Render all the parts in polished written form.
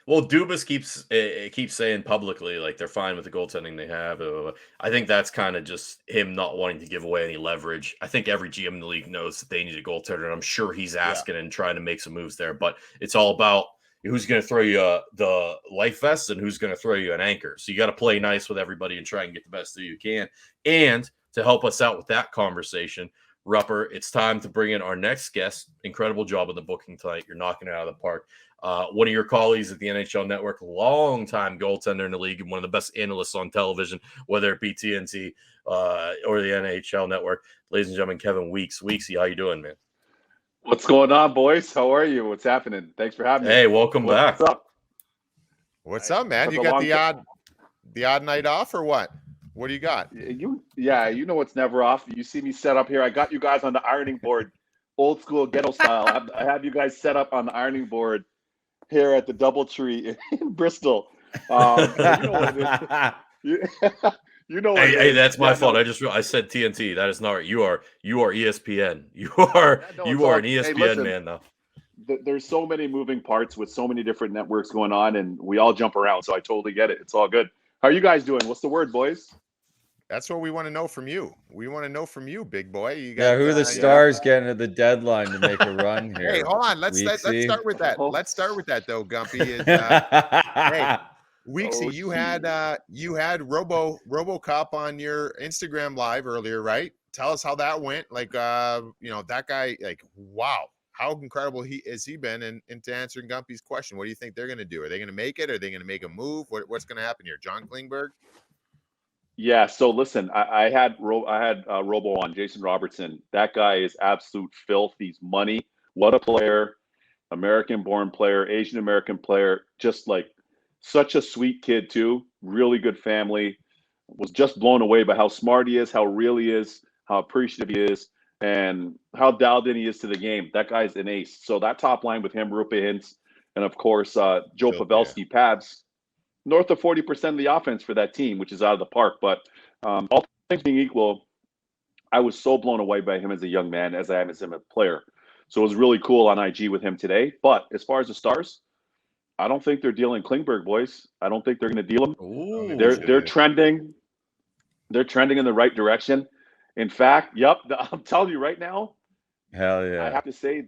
Well, Dubas keeps saying publicly like they're fine with the goaltending they have. I think that's kind of just him not wanting to give away any leverage. I think every GM in the league knows that they need a goaltender, and I'm sure he's Yeah. asking and trying to make some moves there. But it's all about who's going to throw you the life vest and who's going to throw you an anchor. So you got to play nice with everybody and try and get the best that you can. And to help us out with that conversation, Rupper, it's time to bring in our next guest. Incredible job on the booking tonight. You're knocking it out of the park. One of your colleagues at the NHL Network, long-time goaltender in the league, and one of the best analysts on television, whether it be TNT or the NHL Network. Ladies and gentlemen, Kevin Weeksy, how you doing, man? What's going on, boys? How are you? What's happening? Thanks for having me. Hey, welcome back. What's up? What's up, man? You got the odd night off or what? What do you got? You know what's never off. You see me set up here. I got you guys on the ironing board, old school ghetto style. I have you guys set up on the ironing board here at the DoubleTree in Bristol. You know what it is. You know what hey, that's my fault. I said TNT. That is not right. You are ESPN. You are an ESPN man now. There's so many moving parts with so many different networks going on, and we all jump around. So I totally get it. It's all good. How are you guys doing? What's the word, boys? That's what we want to know from you. We want to know from you, big boy. You got, who are the stars getting to the deadline to make a run here? Hey, hold on. Let's start with that. Let's start with that though, Gumpy. Hey, Weeksy, you had RoboCop on your Instagram live earlier, right? Tell us how that went. Like, that guy. Like, wow, how incredible has he been? And to answering Gumpy's question, what do you think they're going to do? Are they going to make it? Are they going to make a move? What's going to happen here? John Klingberg? Yeah. So listen, I had Robo on, Jason Robertson. That guy is absolute filth. He's money. What a player! American-born player, Asian-American player. Just like such a sweet kid too. Really good family. Was just blown away by how smart he is, how real he is, how appreciative he is, and how dialed in he is to the game. That guy's an ace. So that top line with him, Rupe Hintz, and of course Joe Pavelski, Pabs. North of 40% of the offense for that team, which is out of the park. But all things being equal, I was so blown away by him as a young man as I am as him as a player. So it was really cool on IG with him today. But as far as the stars, I don't think they're dealing Klingberg, boys. I don't think they're going to deal him. Ooh, they're trending. They're trending in the right direction. In fact, I'm telling you right now. Hell yeah! I have to say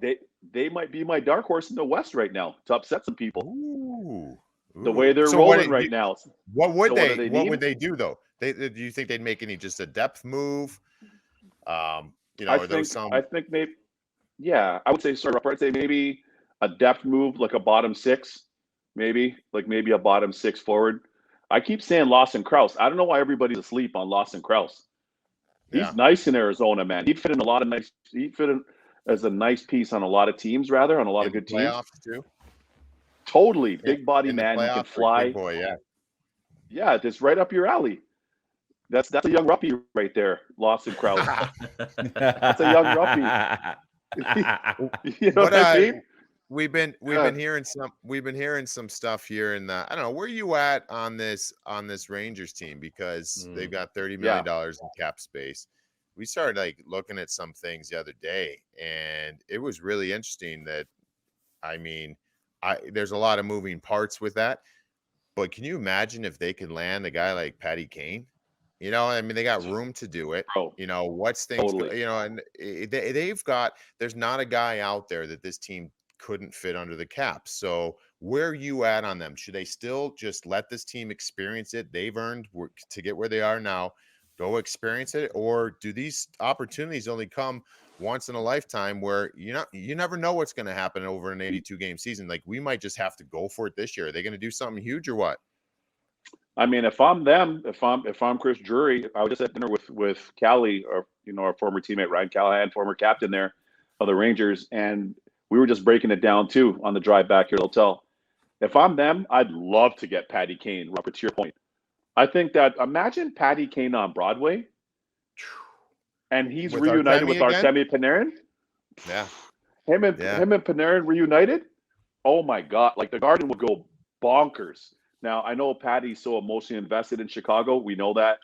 they might be my dark horse in the West right now to upset some people. Ooh. The way they're rolling right now. What would they do though? Do you think they'd make just a depth move? I think maybe. Yeah, I would say. Sorry, I'd say maybe a depth move, like a bottom six, maybe a bottom six forward. I keep saying Lawson Krause. I don't know why everybody's asleep on Lawson Krause. He's nice in Arizona, man. He'd fit in He'd fit in as a nice piece on a lot of teams, on a lot of good teams. Playoffs too. Totally. Big body man. He can fly. Big boy, yeah. Yeah, it's right up your alley. That's a young Ruppy right there, Lawson Krause. That's a young Ruppy. You know what I mean? We've been hearing some stuff here in the, I don't know, where are you at on this Rangers team? Because they've got $30 million in cap space. We started looking at some things the other day, and it was really interesting that, there's a lot of moving parts with that, but can you imagine if they could land a guy like Patty Kane? They got room to do it. What's things, totally. And there's not a guy out there that this team couldn't fit under the cap. So where are you at on them? Should they still just let this team experience it? They've earned to get where they are now. Go experience it, or do these opportunities only come once in a lifetime where you never know what's going to happen over an 82 game season? Like, we might just have to go for it this year. Are they going to do something huge or what? If I'm them, if I'm Chris Drury, I was just at dinner with Callie, or our former teammate Ryan Callahan, former captain there of the Rangers, and we were just breaking it down too on the drive back here to the hotel. If I'm them, I'd love to get Patty Kane. Robert, to your point, I think that imagine Patty Kane on Broadway. And he's reunited with Artemi Panarin. Yeah. Him and Panarin reunited. Oh my God. Like, the Garden would go bonkers. Now, I know Patty's so emotionally invested in Chicago. We know that.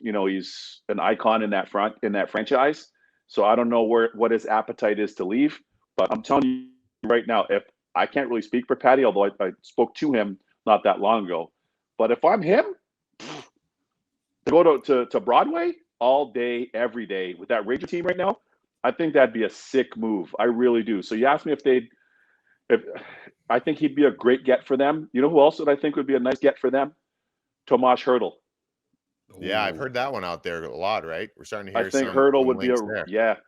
He's an icon in that franchise. So I don't know what his appetite is to leave. But I'm telling you right now, I can't really speak for Patty, although I spoke to him not that long ago. But if I'm him, to go to Broadway all day, every day with that Ranger team right now, I think that'd be a sick move. I really do. So you asked me if I think he'd be a great get for them. You know who else that I think would be a nice get for them? Tomas Hertl. Yeah, I've heard that one out there a lot, right? We're starting to hear I think some Hertl would be there.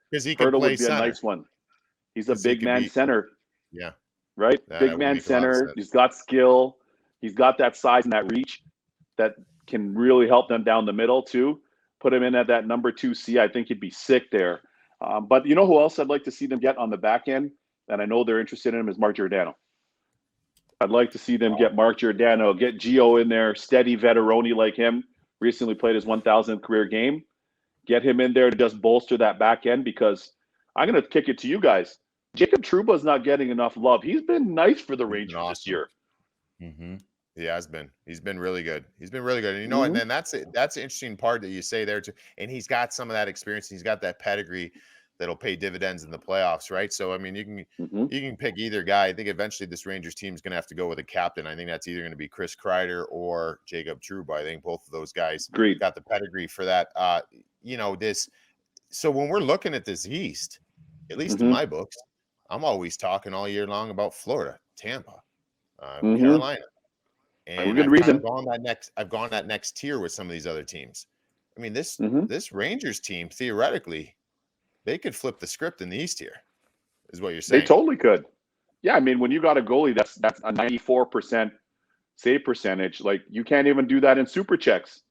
Because he can Hertl play would be center. a nice one. He's a big man center. Yeah. Right? That Big would man make a lot of center. sense. He's got skill. He's got that size and that reach that can really help them down the middle too. Put him in at that number 2C. I think he'd be sick there. But you know who else I'd like to see them get on the back end? And I know they're interested in him is Mark Giordano. I'd like to see them get Mark Giordano, get Gio in there, steady veterani like him. Recently played his 1,000th career game. Get him in there to just bolster that back end because I'm going to kick it to you guys. Jacob Trouba's not getting enough love. He's been nice for the Rangers this year. Mm-hmm. He has been. He's been really good. He's been really good. And you know, and then that's it. That's the interesting part that you say there too. And he's got some of that experience. He's got that pedigree that'll pay dividends in the playoffs, right? So I mean, you can pick either guy. I think eventually this Rangers team is going to have to go with a captain. I think that's either going to be Chris Kreider or Jacob Trouba. I think both of those guys got the pedigree for that. You know, this. So when we're looking at this East, at least in my books, I'm always talking all year long about Florida, Tampa, Carolina. And I've gone that next tier with some of these other teams. I mean, this Rangers team, theoretically, they could flip the script in the East here, is what you're saying. They totally could. Yeah, I mean, when you got a goalie that's a 94% save percentage, like you can't even do that in super checks.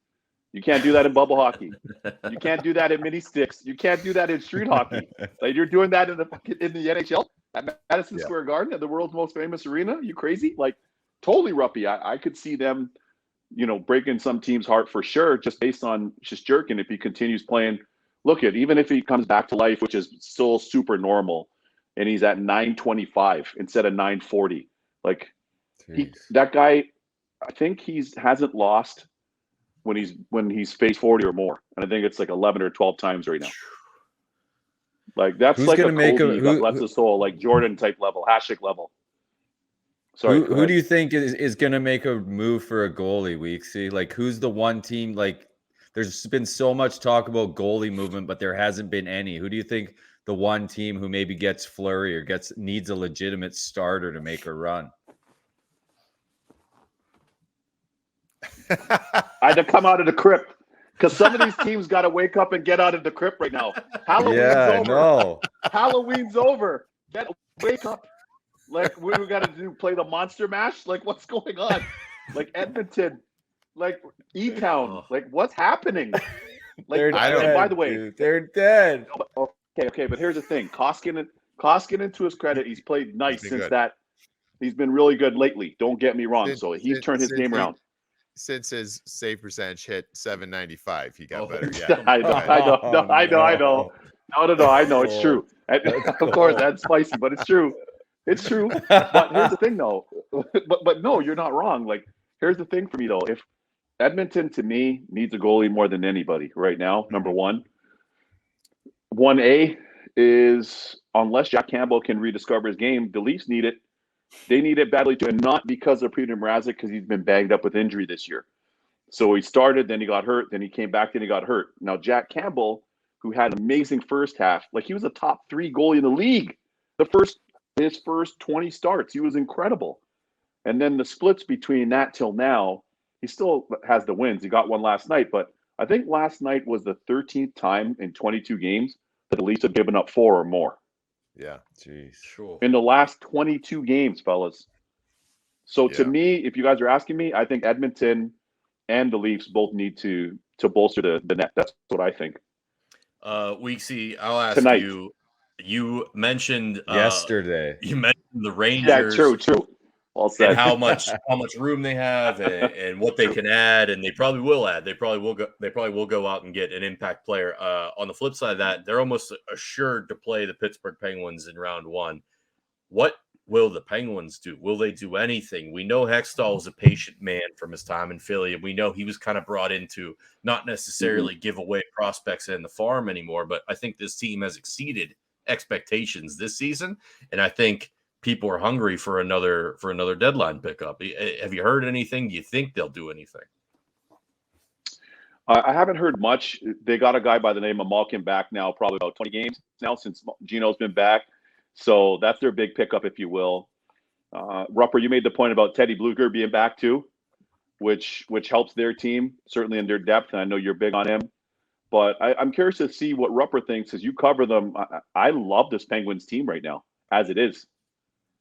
You can't do that in bubble hockey. You can't do that in mini sticks. You can't do that in street hockey. Like you're doing that in the NHL at Madison Square Garden, at the world's most famous arena. You crazy? Like totally Ruppy. I could see them, you know, breaking some team's heart for sure, just based on Shesterkin if he continues playing. Look at even if he comes back to life, which is still super normal, and he's at 925 instead of 940. Like that guy, I think hasn't lost when he's faced 40 or more, and I think it's like 11 or 12 times right now. Like that's Who's like gonna a make Kobe, God bless his soul, like Jordan type level, Hasek level. Sorry, who do you think is going to make a move for a goalie, Weeksy? Like, who's the one team? Like, there's been so much talk about goalie movement, but there hasn't been any. Who do you think the one team who maybe gets Fleury or needs a legitimate starter to make a run? I had to come out of the crypt because some of these teams got to wake up and get out of the crypt right now. Halloween's over. Halloween's over. Wake up. Like, what we got to do? Play the Monster Mash? Like, what's going on? Like, Edmonton, like, E-Town. Like, what's happening? Like, they're dead, by the way, dude. They're dead. Okay, but here's the thing. Koskinen, to his credit, he's played nice since that. He's been really good lately. Don't get me wrong. So he's turned his game around. Since his save percentage hit 795, he got better. Yeah, I know. No, I know. It's true. Of course, that's spicy, but it's true. It's true. But here's the thing, though. But no, you're not wrong. Like, here's the thing for me, though. If Edmonton, to me, needs a goalie more than anybody right now, number one. 1A is, unless Jack Campbell can rediscover his game, the Leafs need it. They need it badly too, and not because of Petry Mrazek, because he's been banged up with injury this year. So he started, then he got hurt, then he came back, then he got hurt. Now, Jack Campbell, who had an amazing first half, like he was a top 3 goalie in the league. His first 20 starts, he was incredible. And then the splits between that till now, he still has the wins. He got one last night, but I think last night was the 13th time in 22 games that the Leafs have given up 4 or more. Yeah, jeez, sure. In the last 22 games, fellas. So to me, if you guys are asking me, I think Edmonton and the Leafs both need to bolster the net. That's what I think. Weeksy, I'll ask Tonight. you. You mentioned yesterday. You mentioned the Rangers. Yeah, true. All said. And how much room they have and what they can add, and they probably will add. They probably will go out and get an impact player. On the flip side of that, they're almost assured to play the Pittsburgh Penguins in round 1. What will the Penguins do? Will they do anything? We know Hextall is a patient man from his time in Philly, and we know he was kind of brought in to not necessarily give away prospects in the farm anymore, but I think this team has exceeded expectations this season, and I think people are hungry for another deadline pickup. Have you heard anything? Do you think they'll do anything? I haven't heard much. They got a guy by the name of Malkin back now, probably about 20 games now since Gino's been back. So that's their big pickup, if you will. Rupper, you made the point about Teddy Bluger being back too, which helps their team, certainly in their depth. And I know you're big on him. But I'm curious to see what Rupper thinks as you cover them. I love this Penguins team right now, as it is.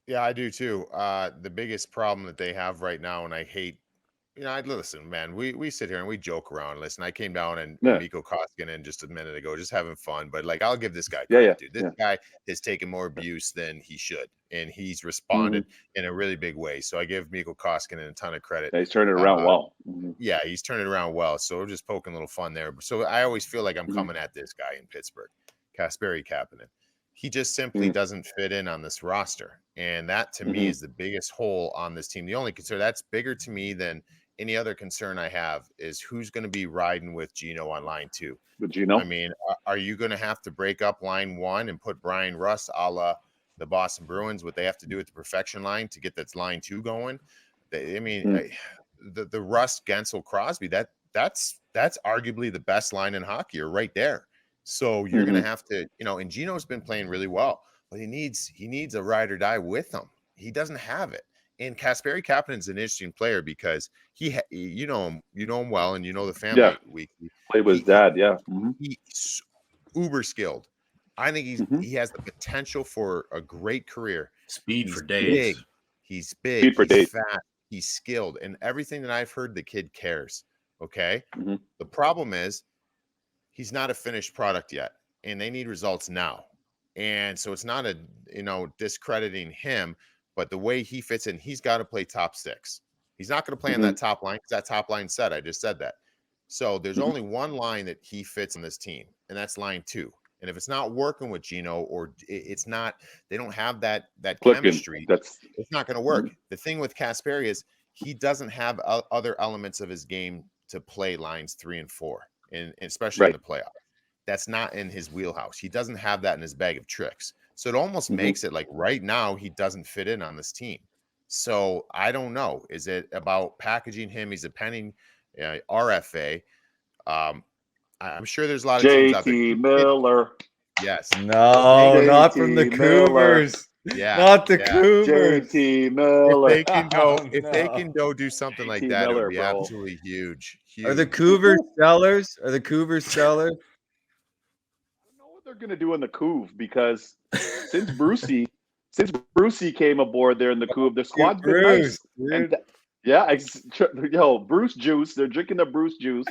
Yeah, I do too. The biggest problem that they have right now, and I hate, listen, man, we sit here and we joke around. Listen, I came down and Mikko Koskinen just a minute ago, just having fun. But like, I'll give this guy credit, dude. This guy has taken more abuse than he should, and he's responded in a really big way. So I give Mikko Koskinen a ton of credit. Yeah, he's turned it around well. Yeah, he's turned it around well. So we're just poking a little fun there. So I always feel like I'm coming at this guy in Pittsburgh, Kasperi Kapanen. He just simply doesn't fit in on this roster. And that to me is the biggest hole on this team. The only concern that's bigger to me than any other concern I have is who's going to be riding with Gino on line 2. With Gino? I mean, are you going to have to break up line 1 and put Brian Rust a la the Boston Bruins, what they have to do at the perfection line to get that line 2 going? The Rust, Gensel, Crosby, that's arguably the best line in hockey or right there. So you're going to have to, and Gino's been playing really well, but he needs a ride or die with him. He doesn't have it. And Kasperi Kapanen's an interesting player because you know him well, and you know the family. Yeah. Weekly. Played with his dad. Yeah. He's uber skilled. I think he has the potential for a great career. Speed for days. He's big. Speed for days. Fat. He's skilled, and everything that I've heard, the kid cares. Okay. The problem is he's not a finished product yet, and they need results now. And so it's not discrediting him. But the way he fits in, he's got to play top 6. He's not going to play on that top line because that top line set. I just said that. So there's only one line that he fits in this team, and that's line 2. And if it's not working with Gino or it's not, they don't have that chemistry, it's not going to work. The thing with Kasperi is he doesn't have other elements of his game to play lines 3 and 4, and especially in the playoffs. That's not in his wheelhouse. He doesn't have that in his bag of tricks. So it almost makes it like right now he doesn't fit in on this team. So I don't know. Is it about packaging him? He's a pending RFA. I'm sure there's a lot of teams out there. JT Miller. Yes. No, not from the Cougars. Yeah. Not the Cougars. JT Miller. If they can go do something like that, it would be absolutely huge. Are the Cougars sellers? Are the Cougars sellers? They're going to do in the Couve because since Brucey came aboard there in the Couve, the squad's been nice. Bruce juice. They're drinking the Bruce juice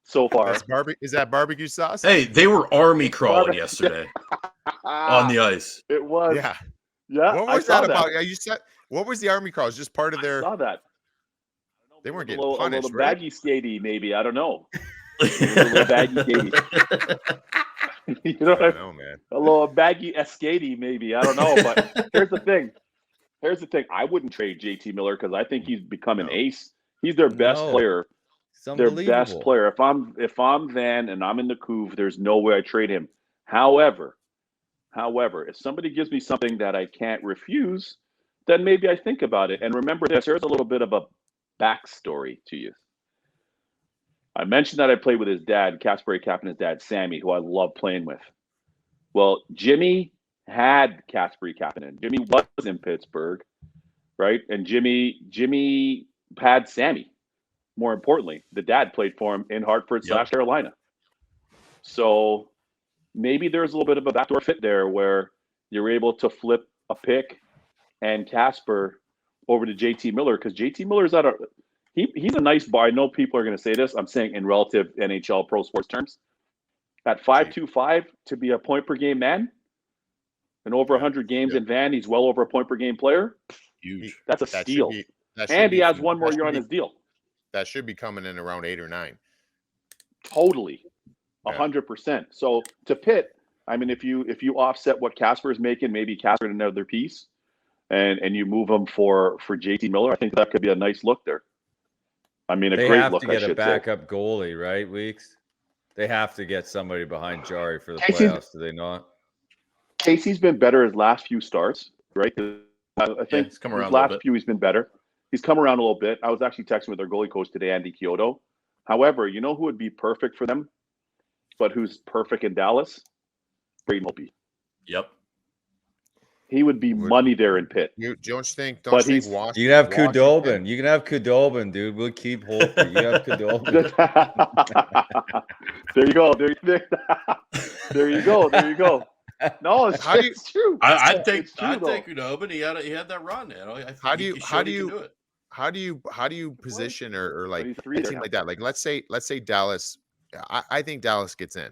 so far. Is that barbecue sauce? Hey, they were army crawling yesterday on the ice. It was. Yeah. Yeah. What was that about? You said what was the army crawl? Just part of their. I saw that. They weren't getting punished, a little right? baggy skatey, maybe. I don't know. A little baggy skatey. You know what I know, man. A little baggy escadey, maybe. I don't know. But here's the thing. I wouldn't trade JT Miller because I think he's become an ace. He's their best player. Their best player. If I'm Van and I'm in the Couve, there's no way I trade him. However, if somebody gives me something that I can't refuse, then maybe I think about it. And remember this, there's a little bit of a backstory to you. I mentioned that I played with his dad, Kasperi Kapanen's dad, Sammy, who I love playing with. Well, Jimmy had Kasperi Kapanen. Jimmy was in Pittsburgh, right? And Jimmy had Sammy. More importantly, the dad played for him in Hartford / Carolina. So maybe there's a little bit of a backdoor fit there where you're able to flip a pick and Kasper over to JT Miller because JT Miller's at he's a nice bar. I know people are going to say this. I'm saying in relative NHL pro sports terms. At 5.25 to be a point per game man and over 100 games in Van, he's well over a point per game player. Huge. That's a steal. And he has one more year on his deal. That should be coming in around 8 or 9. Totally. 100%. So to Pitt, I mean, if you offset what Kasper is making, maybe Kasper in another piece, and you move him for JT Miller, I think that could be a nice look there. I mean, they great have look. To get a backup goalie, right, Weeks? They have to get somebody behind Jari for the playoffs, do they not? Casey's been better his last few starts, right? The I think he's come his around a little last bit. few he's been better. He's come around a little bit. I was actually texting with their goalie coach today, Andy Kyoto. However, you know who would be perfect for them, but who's perfect in Dallas? Braden Holtby. Yep. He would be money there in Pitt. You don't think But Washington? You can have Kudobin. You can have Kudobin, dude. We'll keep Holtby. You have Kudobin. There you go. There you go. There you go. No, it's true. I'd take true, Udobin. He had that run. How do you do it? How do you position or like He's a three team there. like that? Like let's say Dallas. I think Dallas gets in,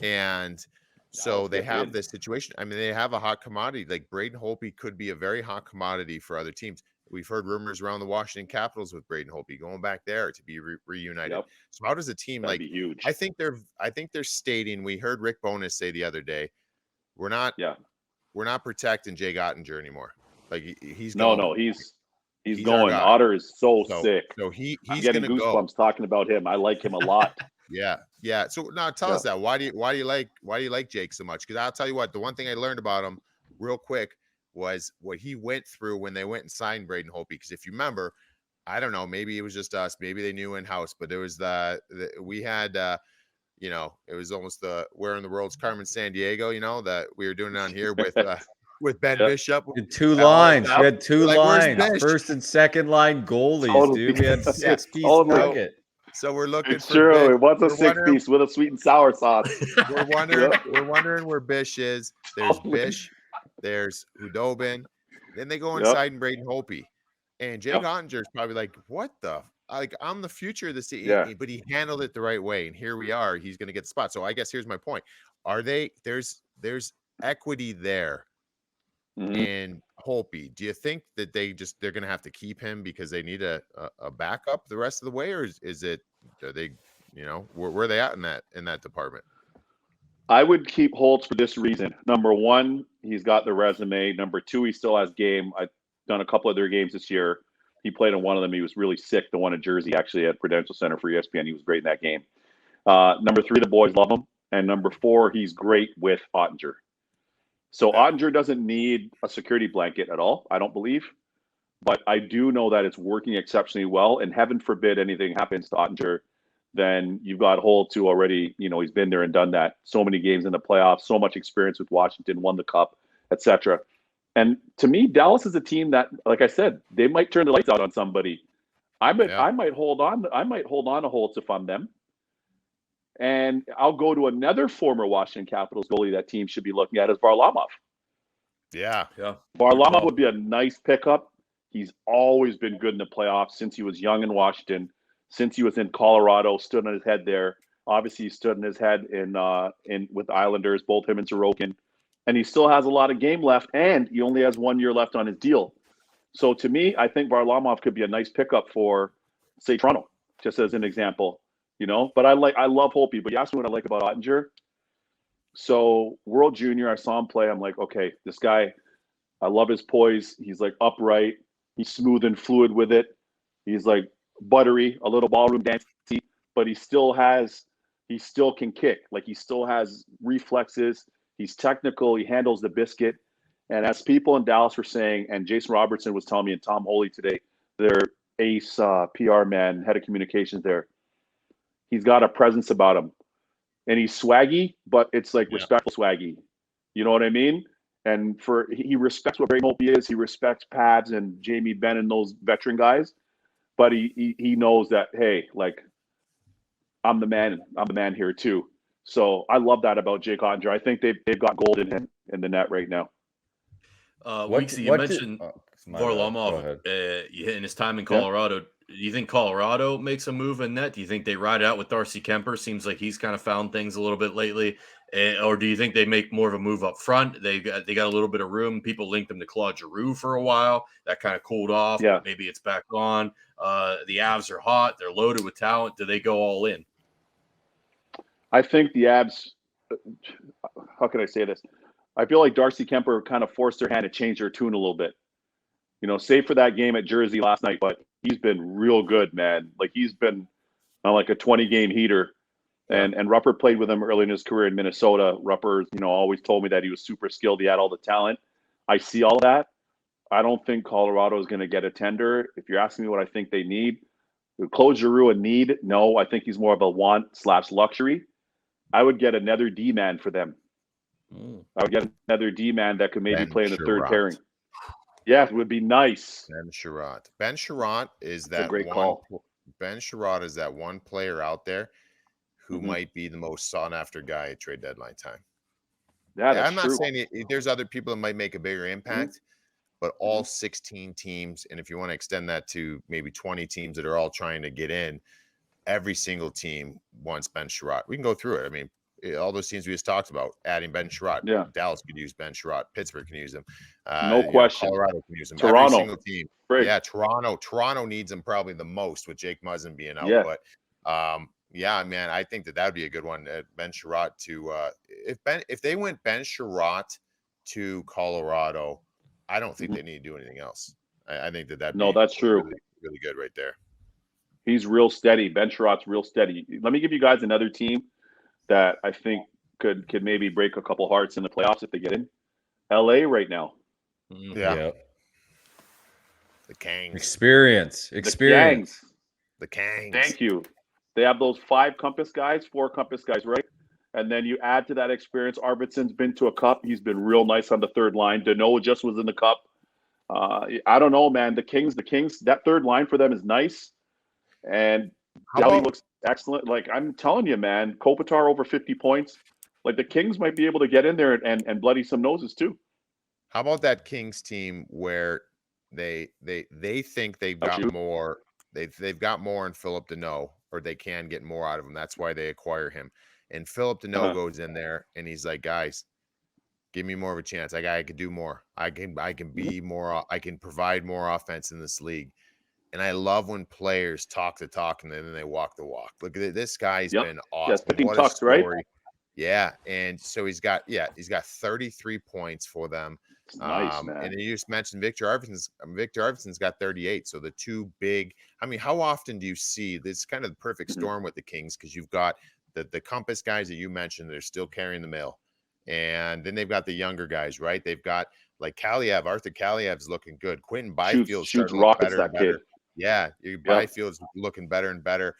and so Dallas they gets have in. this situation. I mean, they have a hot commodity. Like Braden Holtby could be a very hot commodity for other teams. We've heard rumors around the Washington Capitals with Braden Holtby going back there to be reunited. Yep. So how does a team That'd like? be huge. I think they're stating. We heard Rick Bowness say the other day, we're not protecting Jake Ottinger anymore. Like he's no, he's going. our guy. Otter is so sick. So he's getting gonna goosebumps talking about him. I like him a lot. Yeah. So now tell us that. Why do you like Jake so much? Because I'll tell you what, the one thing I learned about him real quick was what he went through when they went and signed Braden Holtby. Because if you remember, I don't know, maybe it was just us, maybe they knew in house, but there was we had it was almost where in the world's Carmen Sandiego, that we were doing it on here with Ben Bishop. Two lines. We had two Like, lines. First and second line goalies, dude. We had 6-piece bucket. So we're looking It's for true. Bish. It was a 6-piece with a sweet and sour sauce. We're wondering where Bish is. There's Bish. There's Hudobin. Then they go inside and Braden Holtby. And Jake Ottinger is probably like, what the? Like, I'm the future of the city. Yeah. But he handled it the right way. And here we are. He's going to get the spot. So I guess here's my point. There's equity there in Holtby. Do you think that they're going to have to keep him because they need a backup the rest of the way? Or is it, are they, where are they at in that department? I would keep Holtz for this reason. Number one, he's got the resume. Number two, he still has game. I've done a couple of their games this year. He played in one of them. He was really sick. The one in Jersey, actually, at Prudential Center for ESPN. He was great in that game. Number three, the boys love him. And number four, he's great with Ottinger. So Ottinger doesn't need a security blanket at all, I don't believe. But I do know that it's working exceptionally well. And heaven forbid anything happens to Ottinger, then you've got Holtz, who already, he's been there and done that. So many games in the playoffs, so much experience with Washington, won the cup, etc. And to me, Dallas is a team that, like I said, they might turn the lights out on somebody. I might hold on to Holtz if I'm them. And I'll go to another former Washington Capitals goalie that team should be looking at is Varlamov. Yeah. Varlamov would be a nice pickup. He's always been good in the playoffs since he was young in Washington, since he was in Colorado, stood on his head there. Obviously, he stood on his head in with the Islanders, both him and Sorokin. And he still has a lot of game left, and he only has 1 year left on his deal. So to me, I think Varlamov could be a nice pickup for, say, Toronto, just as an example. But I love Holtby. But you asked me what I like about Ottinger. So World Junior, I saw him play. I'm like, okay, this guy, I love his poise. He's like upright. He's smooth and fluid with it. He's like buttery, a little ballroom dancey, but he still can kick. Like he still has reflexes. He's technical. He handles the biscuit. And as people in Dallas were saying, and Jason Robertson was telling me, and Tom Holy today, their ace PR man, head of communications there, he's got a presence about him. And he's swaggy, but it's like respectful swaggy. You know what I mean? And he respects what Braden Holtby is. He respects Pabs and Jamie Benn and those veteran guys. But he knows that, hey, like, I'm the man. I'm the man here too. So I love that about Jake Ottinger. I think they've got gold in the net right now. Weeksy, you mentioned Varlamov in his time in Colorado. Yeah. Do you think Colorado makes a move in net? Do you think they ride out with Darcy Kemper? Seems like he's kind of found things a little bit lately. Or do you think they make more of a move up front? They got a little bit of room. People linked them to Claude Giroux for a while. That kind of cooled off. Yeah. Maybe it's back on. The Avs are hot. They're loaded with talent. Do they go all in? I think the Avs, how can I say this? I feel like Darcy Kemper kind of forced their hand to change their tune a little bit. Save for that game at Jersey last night, but he's been real good, man. Like he's been on like a 20-game heater. And Rupper played with him early in his career in Minnesota. Rupper, always told me that he was super skilled. He had all the talent. I see all that. I don't think Colorado is going to get a tender. If you're asking me what I think they need, Claude Giroux a need? No, I think he's more of a want/luxury. I would get another D-man for them. I would get another D-man that could maybe play in the third pairing. Yeah, it would be nice. Ben Sherratt. Ben Sherratt is That's a that great one. call. Ben Sherratt is that one player out there who might be the most sought after guy at trade deadline time. Yeah, that's I'm not true. saying there's other people that might make a bigger impact, but all 16 teams, and if you want to extend that to maybe 20 teams that are all trying to get in, every single team wants Ben Sherratt. We can go through it. I mean, all those teams we just talked about, adding Ben Sherratt. Yeah. Dallas could use Ben Sherratt. Pittsburgh can use him. No question. Colorado can use him. Toronto. Every single team. Great. Yeah, Toronto needs him probably the most with Jake Muzzin being out. Yeah. But yeah, man, I think that would be a good one. Ben Sherratt to if they went Ben Sherratt to Colorado, I don't think they need to do anything else. I think that that's true. Really, really good right there. He's real steady. Ben Sherratt's real steady. Let me give you guys another team that I think could maybe break a couple hearts in the playoffs if they get in. LA right now. Yeah. The Kangs. Experience. The Kangs. Thank you. They have those 4 Compass guys, right? And then you add to that experience. Arvidsson's been to a cup. He's been real nice on the third line. Deneau just was in the cup. I don't know, man. The Kings, that third line for them is nice. And Delhi looks excellent. Like, I'm telling you, man, Kopitar over 50 points. Like, the Kings might be able to get in there and bloody some noses too. How about that Kings team where they think they've got more? They've got more in Philip Deneau, or they can get more out of him. That's why they acquire him. And Philip Deneau goes in there and he's like, guys, give me more of a chance. I could do more. I can be more. I can provide more offense in this league. And I love when players talk the talk and then they walk the walk. Look at this guy's been awesome. What a story. Right? Yeah. And so he's got 33 points for them. Nice, man. And you just mentioned Victor Arvidsson's got 38. So the two big, I mean, how often do you see this kind of the perfect storm with the Kings? Because you've got the Compass guys that you mentioned, they're still carrying the mail. And then they've got the younger guys, right? They've got like Kaliev, Arthur Kaliev's looking good. Quentin Byfield's starting to look better and better. Kid. Yeah, Byfield's looking better and better.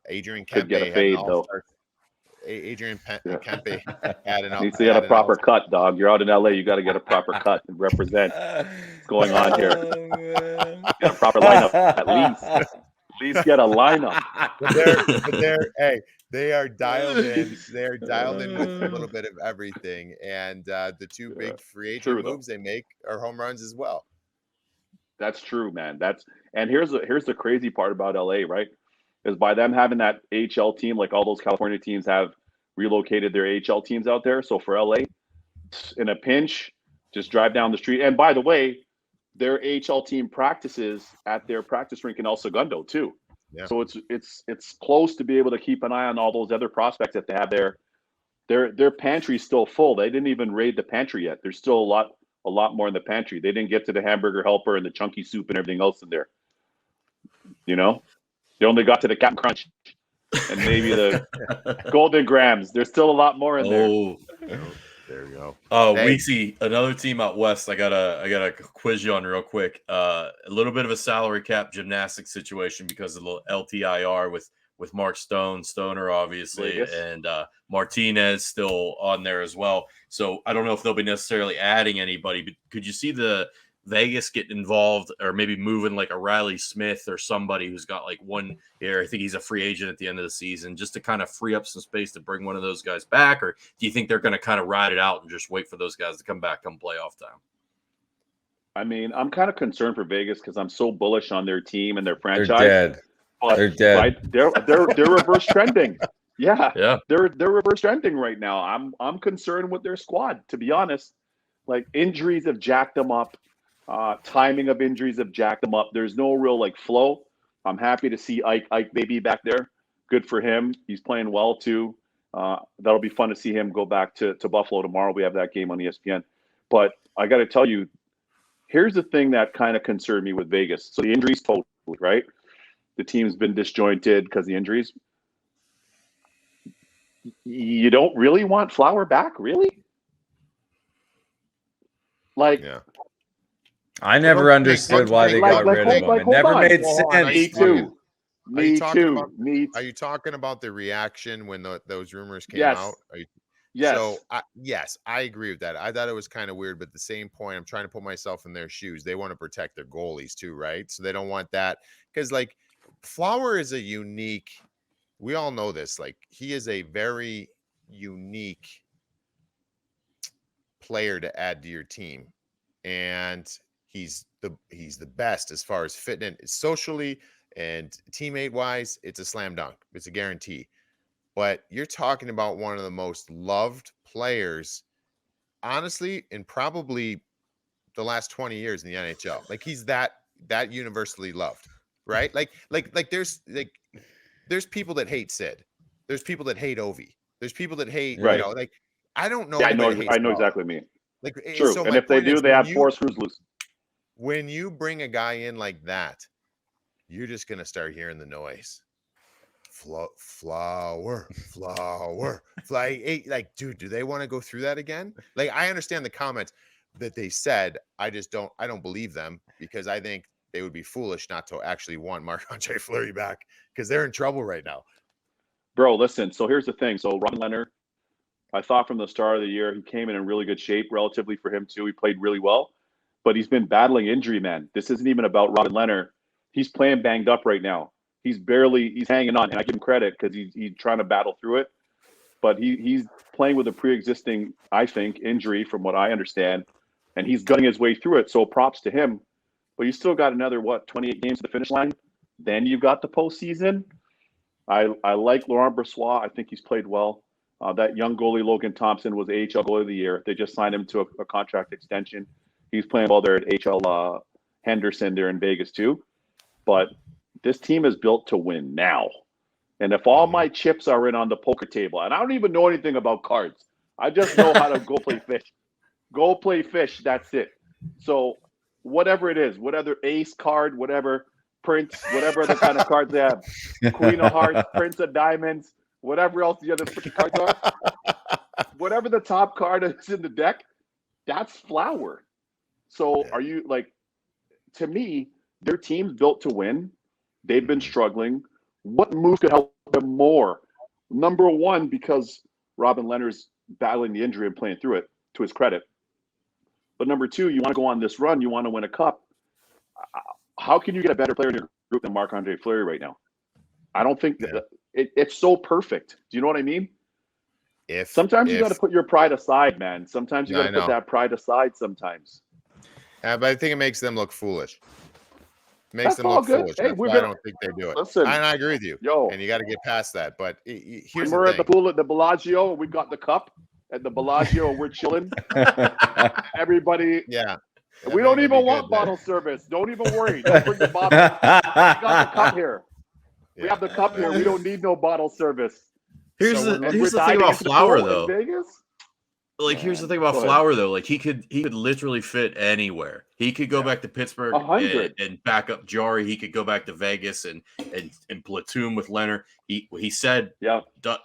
Adrian Kempe get a fade though. Adrian Kempe had an needs to get a proper cut, dog. You're out in LA, you got to get a proper cut and represent what's going on here. Get a proper lineup at least. At least get a lineup. But they are dialed in. They're dialed in with a little bit of everything. And the two big free agent moves they make are home runs as well. That's true, man. And here's the crazy part about LA, right? Is by them having that AHL team, like all those California teams have relocated their AHL teams out there. So for LA, in a pinch, just drive down the street. And by the way, their AHL team practices at their practice rink in El Segundo too. Yeah. So it's close to be able to keep an eye on all those other prospects that they have there. Their pantry's still full. They didn't even raid the pantry yet. There's still a lot more in the pantry. They didn't get to the hamburger helper and the chunky soup and everything else in there. You know, they only got to the Captain Crunch and maybe the Golden Grams. There's still a lot more in there. There you go. Weeksy, another team out west. I gotta quiz you on real quick. A little bit of a salary cap gymnastics situation because of the LTIR with Mark Stoner, obviously, Vegas. And Martinez still on there as well. So I don't know if they'll be necessarily adding anybody, but could you see the Vegas get involved or maybe moving like a Riley Smith or somebody who's got like 1 year? I think he's a free agent at the end of the season, just to kind of free up some space to bring one of those guys back. Or do you think they're going to kind of ride it out and just wait for those guys to come back come playoff time? I mean, I'm kind of concerned for Vegas because I'm so bullish on their team and their franchise. They're dead. But, they're dead. Right? They're reverse trending. Yeah. They're reverse trending right now. I'm concerned with their squad, to be honest. Like, injuries have jacked them up. Timing of injuries have jacked them up. There's no real like flow. I'm happy to see Ike Baby back there. Good for him. He's playing well too. That'll be fun to see him go back to Buffalo tomorrow. We have that game on ESPN. But I got to tell you, here's the thing that kind of concerned me with Vegas. So the injuries totally, right? The team's been disjointed because of the injuries. You don't really want Flower back, really? Like, I never understood why they got rid of him. It never made sense. Me too. Me too. Are you talking about the reaction when those rumors came Yes. out? Yes. So, yes, I agree with that. I thought it was kind of weird, but at the same point, I'm trying to put myself in their shoes. They want to protect their goalies too, right? So they don't want that because, like, Flower is a unique. We all know this. Like, he is a very unique player to add to your team, and he's the best as far as fitting socially and teammate wise. It's a slam dunk. It's a guarantee. But you're talking about one of the most loved players, honestly, in probably the last 20 years in the NHL. Like, he's that universally loved, right? Like there's people that hate Sid. There's people that hate Ovi. There's people that hate, right. like, I don't know. Yeah, I know exactly what you mean. Like, true. So and if they do, they have 4 screws loose. When you bring a guy in like that, you're just gonna start hearing the noise. Flower. Like, dude, do they want to go through that again? Like, I understand the comments that they said. I don't believe them, because I think they would be foolish not to actually want Marc-Andre Fleury back, because they're in trouble right now. Bro, listen. So here's the thing. So Robin Lehner, I thought from the start of the year, he came in really good shape relatively for him too. He played really well, but he's been battling injury, man. This isn't even about Robin Lehner. He's playing banged up right now. He's hanging on, and I give him credit because he's trying to battle through it. But he's playing with a pre-existing, I think, injury from what I understand, and he's gutting his way through it. So props to him. But you still got another 28 games to the finish line. Then you've got the postseason. I like Laurent Brossoit. I think he's played well. That young goalie Logan Thompson was AHL goalie of the year. They just signed him to a contract extension. He's playing well there at HL Henderson there in Vegas too. But this team is built to win now. And if all my chips are in on the poker table, and I don't even know anything about cards, I just know how to go play fish. Go play fish, that's it. So whatever it is, whatever ace card, whatever prince, whatever other kind of cards they have, Queen of Hearts, Prince of Diamonds, whatever else the other freaking cards are, whatever the top card is in the deck, that's Flower. So are you, like, to me, their team's built to win. They've been struggling. What move could help them more? Number one, because Robin Lehner's battling the injury and playing through it, to his credit. But number two, you want to go on this run, you want to win a cup. How can you get a better player in your group than Marc-Andre Fleury right now? I don't think it's so perfect. Do you know what I mean? Sometimes you got to put your pride aside, man. Sometimes you got to put that pride aside sometimes. But I think it makes them look foolish. Makes them look foolish. Hey, That's why I don't think they do it. Listen, and I agree with you. And you got to get past that. But here's we're at the pool at the Bellagio, and we got the cup at the Bellagio, and we're chilling. Everybody. Yeah. We don't even want bottle service. Don't even worry. Don't bring the bottle. We got the cup here. We have the cup here. We don't need no bottle service. Here's the thing about Flower, though. Vegas? Like, here's the thing about Flower, though. Like, he could literally fit anywhere. He could go back to Pittsburgh and back up Jari. He could go back to Vegas and platoon with Leonard. He said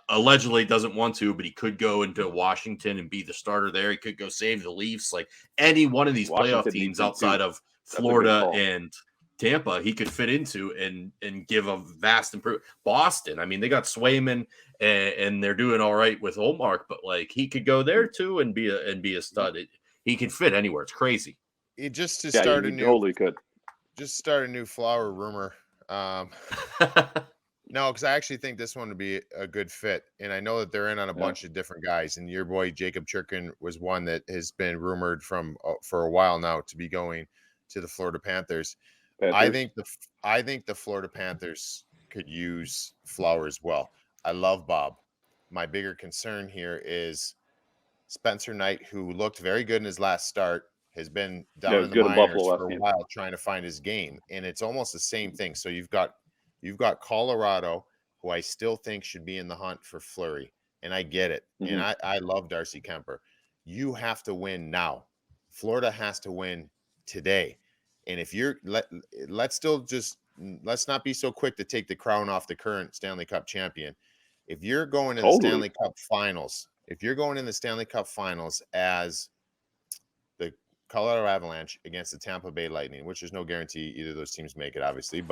allegedly doesn't want to, but he could go into Washington and be the starter there. He could go save the Leafs. Like, any one of these playoff teams outside of Florida and Tampa, he could fit into and give a vast improvement. Boston, I mean, they got Swayman and they're doing all right with Olmark, but like, he could go there too and be a stud. He can fit anywhere. It's crazy. Start a new Flower rumor. No, because I actually think this one would be a good fit, and I know that they're in on a bunch of different guys. And your boy Jacob Churkin was one that has been rumored for a while now to be going to the Florida Panthers. I think the Florida Panthers could use Flower as well. I love Bob. My bigger concern here is Spencer Knight, who looked very good in his last start, has been down in the minors for a while trying to find his game, and it's almost the same thing. So you've got Colorado, who I still think should be in the hunt for Fleury, and I get it. And I love Darcy Kemper. You have to win now. Florida has to win today. And if you're let's not be so quick to take the crown off the current Stanley Cup champion. If you're going to the Stanley Cup Finals, as the Colorado Avalanche against the Tampa Bay Lightning, which there's no guarantee either of those teams make it, obviously.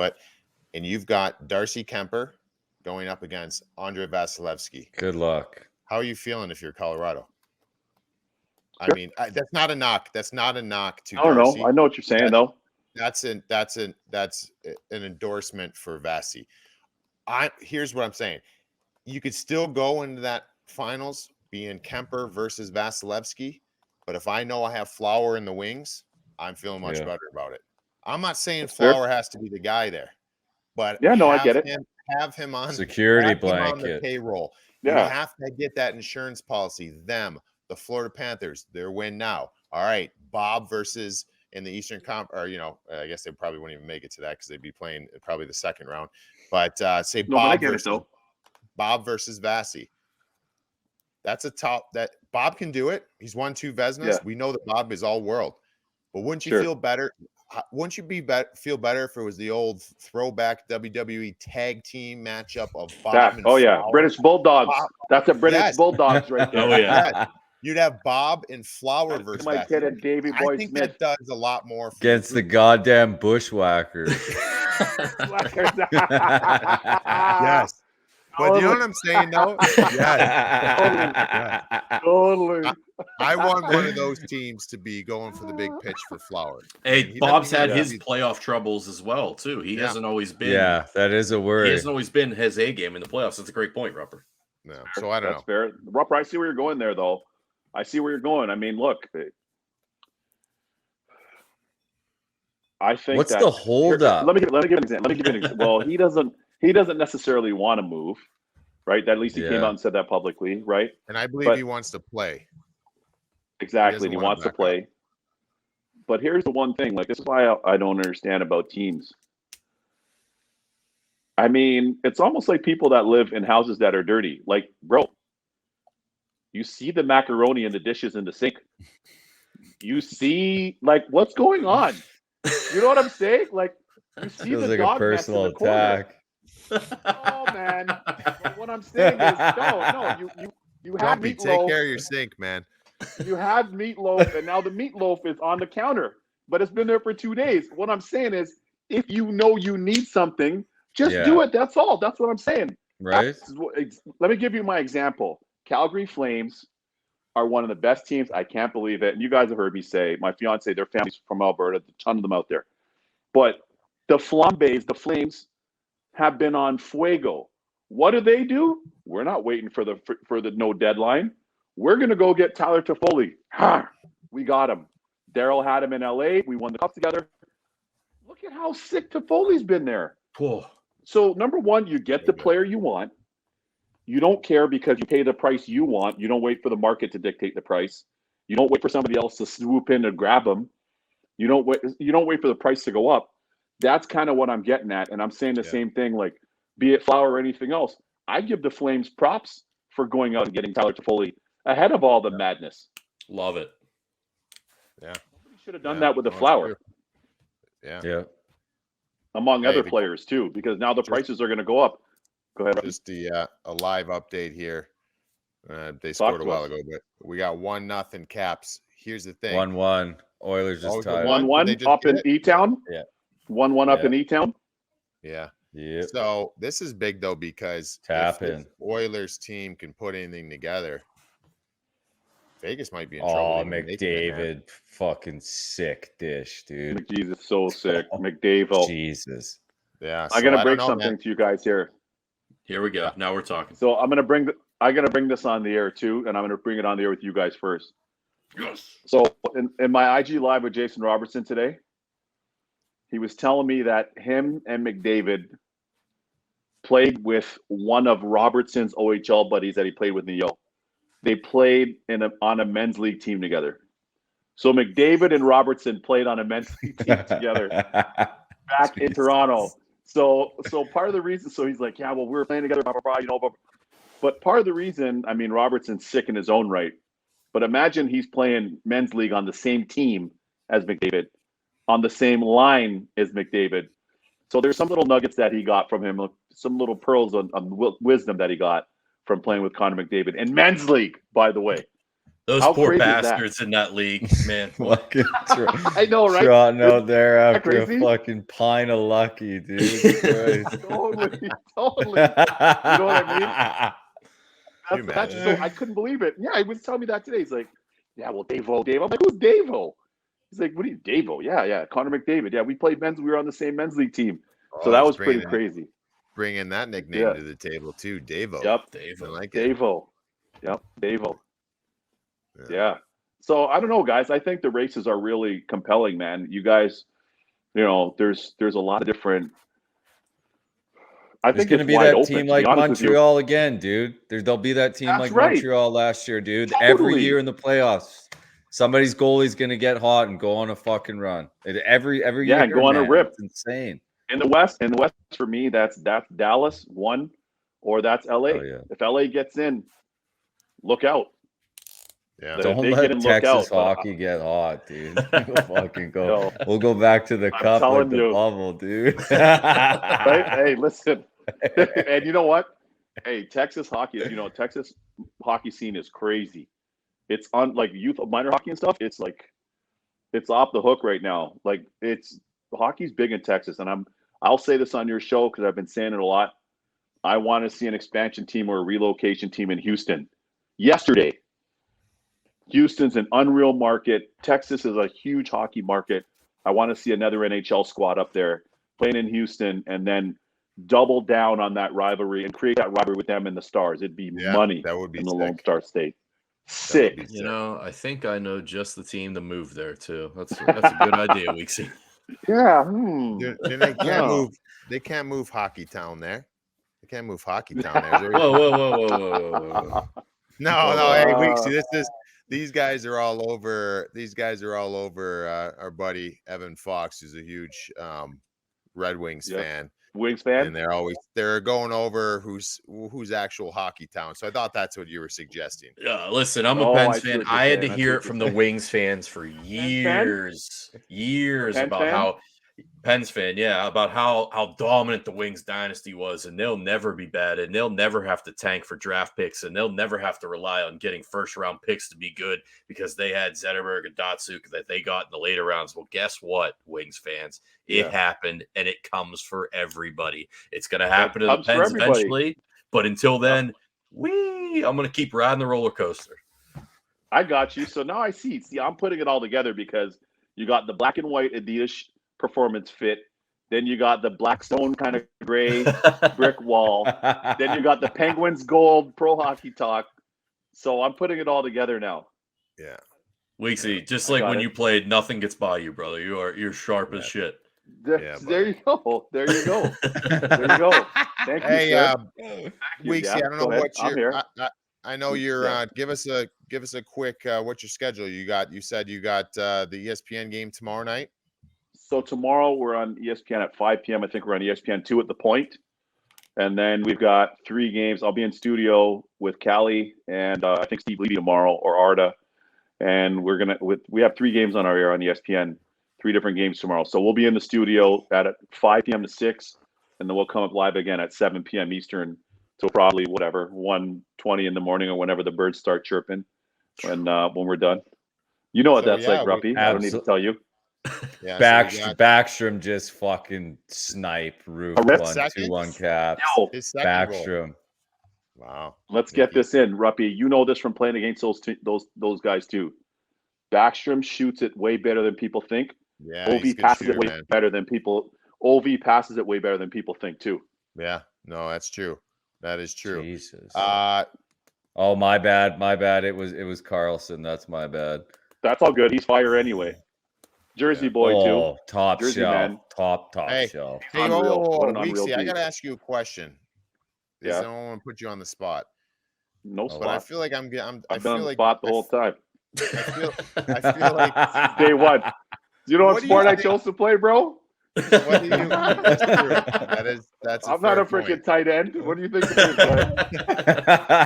And you've got Darcy Kemper going up against Andre Vasilevsky. Good luck. How are you feeling if you're Colorado? I mean, that's not a knock. That's not a knock to Darcy. I know what you're saying, though. That's an endorsement for Vasi. Here's what I'm saying. You could still go into that finals being Kemper versus Vasilevsky, but if I know I have Flower in the wings, I'm feeling much better about it. I'm not saying Flower has to be the guy there, but I get it. Have him on security blanket on the payroll. Yeah, you have to get that insurance policy. The Florida Panthers, their win now. All right, Bob versus in the Eastern I guess they probably wouldn't even make it to that because they'd be playing probably the second round. But say Bob versus Vasi. That's a top that Bob can do it. He's won 2 Vezinas. Yeah. We know that Bob is all world. But wouldn't you feel better? Wouldn't you feel better if it was the old throwback WWE tag team matchup of Bob and Flower? British Bulldogs. Bob. That's a British Bulldogs right there. Oh, yeah. You'd have Bob and Flower versus I think that does a lot more for against the goddamn Bushwhackers. Yes. But you know what I'm saying, though? Yes. Totally. I want one of those teams to be going for the big pitch for Flower. Hey, Bob's had his playoff troubles as well, too. He hasn't always been. Yeah, that is a word. He hasn't always been his A game in the playoffs. That's a great point, Rupper. No, so I don't know. That's fair. Rupper, I see where you're going there, though. I see where you're going. I mean, look. I think what's the holdup? Let me give an example. Well, he doesn't necessarily want to move, right? At least he came out and said that publicly, right? And I believe he wants to play. Exactly, he wants to play. But here's the one thing, like this is why I don't understand about teams. I mean, it's almost like people that live in houses that are dirty. Like, bro, you see the macaroni and the dishes in the sink. You see, like, what's going on? You know what I'm saying? Like, you see feels the like dog a personal mess in the corner. attack. Oh man! But what I'm saying is, you have Grumpy, meatloaf. take care of your sink, man. You have meatloaf, and now the meatloaf is on the counter, but it's been there for 2 days. What I'm saying is, if you know you need something, just do it. That's all. That's what I'm saying. Right. Let me give you my example. Calgary Flames are one of the best teams. I can't believe it. And you guys have heard me say, my fiance, their family's from Alberta, a ton of them out there. But the Flames have been on fuego. What do? We're not waiting for the no deadline. We're going to go get Tyler Toffoli. We got him. Daryl had him in LA. We won the cup together. Look at how sick Toffoli's been there. Whoa. So, number one, you get the player you want. You don't care because you pay the price you want. You don't wait for the market to dictate the price. You don't wait for somebody else to swoop in and grab them. You don't wait for the price to go up. That's kind of what I'm getting at. And I'm saying the same thing, like, be it Flower or anything else. I give the Flames props for going out and getting Tyler Toffoli ahead of all the madness. Love it. Yeah. Somebody should have done that with the Flower. Yeah. Among other players, too, because now the prices are going to go up. Go ahead. Just a live update here. They scored a while ago, but we got 1-0 Caps. Here's the thing. 1-1. Oilers just tied. 1-1 up in E-Town? Yeah. 1-1 up in E-Town? Yeah. Yeah. So this is big, though, because if Oilers team can put anything together, Vegas might be in trouble. Oh, McDavid, fucking sick dish, dude. McDavid is so sick. McDavid. Jesus. Yeah. I'm gonna bring something to you guys here. Here we go. Now we're talking. So I'm gonna bring this on the air too, and I'm gonna bring it on the air with you guys first. Yes. So in my IG live with Jason Robertson today, he was telling me that him and McDavid played with one of Robertson's OHL buddies that he played with in the Yo. They played on a men's league team together. So McDavid and Robertson played on a men's league team together back in Toronto. So part of the reason, so he's like, yeah, well, we were playing together, blah, blah, blah, you know, but part of the reason, I mean, Robertson's sick in his own right, but imagine he's playing men's league on the same team as McDavid, on the same line as McDavid. So there's some little nuggets that he got from him, some little pearls on wisdom that he got from playing with Connor McDavid in men's league, by the way. Those How poor crazy is that? bastards in that league, man. What? Fucking I know, right? trotting out there Isn't that after a crazy? fucking pint of Lucky, dude. Christ. Totally. You know what I mean? you That's imagine? so I couldn't believe it. Yeah, he was telling me that today. He's like, yeah, well, Davo. I'm like, who's Davo? He's like, what are you, Davo? Yeah, Connor McDavid. Yeah, we played men's. We were on the same men's league team. So that he's was pretty crazy. Bringing that nickname Yeah. to the table too, Davo. Yep, I like it. Davo. Yep, Davo. Yeah. So I don't know, guys. I think the races are really compelling, man. You guys, there's a lot of different. I There's think going to it's be wide that open, team to be like honest with you. Montreal again, dude. There'll be that team That's like right. Montreal last year, dude. Every Totally. year in the playoffs, somebody's goalie's going to get hot and go on a fucking run. Every year, and go on a man. rip. It's insane. In the West for me, that's Dallas one, or that's LA. Oh, yeah. If LA gets in, look out. Yeah. If Don't they let get in, look Texas out. hockey get hot, dude. We'll fucking go. No. We'll go back to the I'm cup like telling the you. bubble, dude. Right? Hey, listen. And you know what? Hey, Texas hockey scene is crazy. It's on like youth minor hockey and stuff. It's like it's off the hook right now. Like hockey's big in Texas, and I'll say this on your show because I've been saying it a lot. I want to see an expansion team or a relocation team in Houston. Yesterday, Houston's an unreal market. Texas is a huge hockey market. I want to see another NHL squad up there playing in Houston, and then double down on that rivalry and create that rivalry with them and the Stars. It'd be money that would be in the sick. Lone Star State. Sick. You know, I think I know just the team to move there too. That's a good idea, Weeksy. Yeah. They can't move. They can't move Hockey Town there. They can't move Hockey Town there. Whoa. No. Hey, Weeksy, these guys are all over. These guys are all over. Our buddy Evan Fox, who's a huge Red Wings fan. Wings fan, and they're going over who's actual Hockey Town. So I thought that's what you were suggesting. Yeah, listen, I'm a Pens fan. I had to hear it from the saying. Wings fans for years about how Pens fan, about how dominant the Wings dynasty was, and they'll never be bad, and they'll never have to tank for draft picks, and they'll never have to rely on getting first round picks to be good because they had Zetterberg and Datsuk that they got in the later rounds. Well, guess what, Wings fans? It happened, and it comes for everybody. It's going to happen to the Pens eventually, but until then, I'm going to keep riding the roller coaster. I got you. So now I see. I'm putting it all together because you got the black and white Adidas performance fit. Then you got the Blackstone kind of gray brick wall. Then you got the Penguins gold pro hockey talk. So I'm putting it all together now. Yeah. Weeksy, just like when you played, nothing gets by you, brother. You're sharp as shit. There you go. There you go. Thank you, sir. Weeksy, I don't know what you're. I know you're. Give us a quick. What's your schedule? You said you got the ESPN game tomorrow night. So tomorrow we're on ESPN at 5 p.m. I think we're on ESPN 2 at the Point, and then we've got 3 games. I'll be in studio with Callie and I think Steve Levy tomorrow or Arda, and we have 3 games on our air on ESPN. 3 different games tomorrow. So we'll be in the studio at 5 p.m. to 6, and then we'll come up live again at 7 p.m. Eastern till probably 1:20 in the morning or whenever the birds start chirping. And when we're done, you know what that's like, Ruppy. I don't need to tell you. Yeah, Backstrom just fucking snipe roof 1-2-1 cap. Backstrom. Wow. Let's get this in, Ruppy. You know this from playing against those guys too. Backstrom shoots it way better than people think. Yeah, Ovi passes it way better than people. Ovi passes it way better than people think too. Yeah, no, that's true. That is true. Jesus. Oh, my bad. It was Carlson. That's my bad. That's all good. He's fire anyway. Jersey boy too. Top Jersey shelf. Man. Top shelf. Hey, Weeksy, I gotta ask you a question. I don't want to put you on the spot. No spot. But I feel like I've been on the spot the whole time. I feel like day one. You know what sport I chose to play, bro? What do you? That's true. That's. I'm not a freaking tight end. What do you think?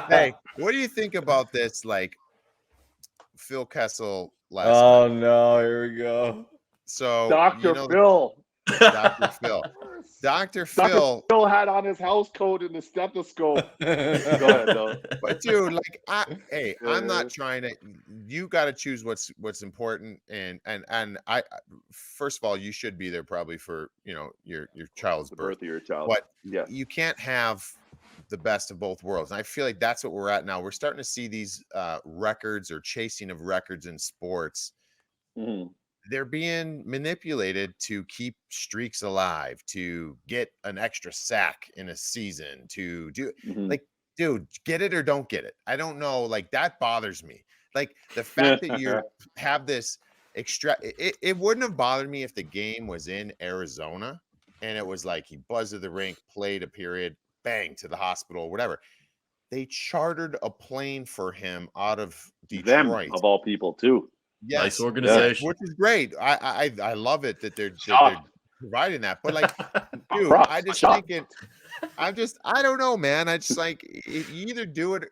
Hey, what do you think about this? Like Phil Kessel last night. Oh no, here we go. So Dr. Phil. Dr. Phil. Dr. Phil. Phil had on his house coat and the stethoscope. Go ahead, though. But dude, like, I'm not trying to. You got to choose what's important, and I. First of all, you should be there probably for your child's birth of your child. But yeah, you can't have the best of both worlds. And I feel like that's what we're at now. We're starting to see these records or chasing of records in sports. Mm-hmm. They're being manipulated to keep streaks alive, to get an extra sack in a season, to do like, dude, get it or don't get it. I don't know. Like, that bothers me. Like, the fact that you have this extra, it wouldn't have bothered me if the game was in Arizona and it was like he buzzed at the rink, played a period, bang, to the hospital, whatever. They chartered a plane for him out of Detroit. Them, of all people, too. Yes, nice organization, which is great. I love it that they're providing that. But like, dude, I don't know, man. I just like, you either do it